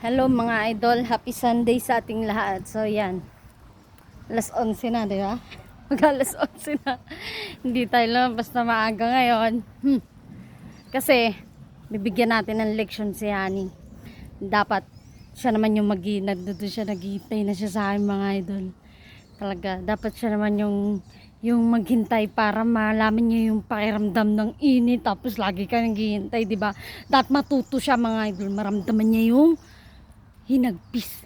Hello mga idol, happy Sunday sa ating lahat. So yan, alas 11 na, di ba? Mag-alas 11 na. Hindi tayo lang basta maaga ngayon. Kasi, bibigyan natin ng leksyon si Hani. Dapat, siya naman yung nandun siya, naghihintay na siya sa akin mga idol. Talaga, dapat siya naman yung maghintay para malaman niya yung pakiramdam ng init. Tapos lagi ka naghihintay, di ba? Dapat matuto siya mga idol, maramdaman niya yung hinagpis.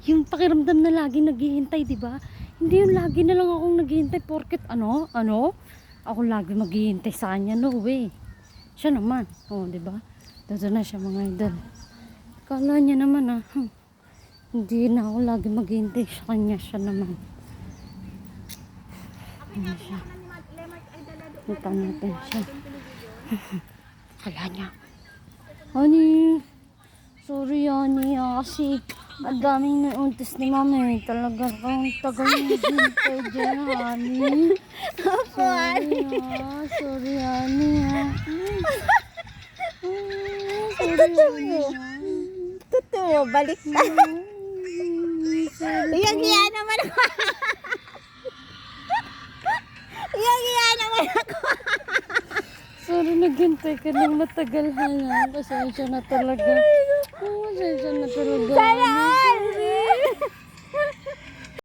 Yung pakiramdam na lagi naghihintay, di ba? Hindi yung lagi na lang akong naghihintay porket ano? Ako lagi maghihintay sa kanya, no way. Siya naman, di ba? Dito na siya mga idol. Kala niya naman hindi na ako lagi maghihintay sa kanya, siya naman. Ano siya? Punta natin siya. Kaya niya. Honey, sorry Honey, kasi ang daming nauntis ni Mami. Talaga kang tagal naghihintay dyan, Honey. Sorry Honey. Sorry Honey. Totoo, balik na. Iyang-iya naman ako. Iyang-iya naman ako. Sorry, naghintay ka ng matagal, Hana. Pasensya na talaga. Pasensya na talaga. Sana all!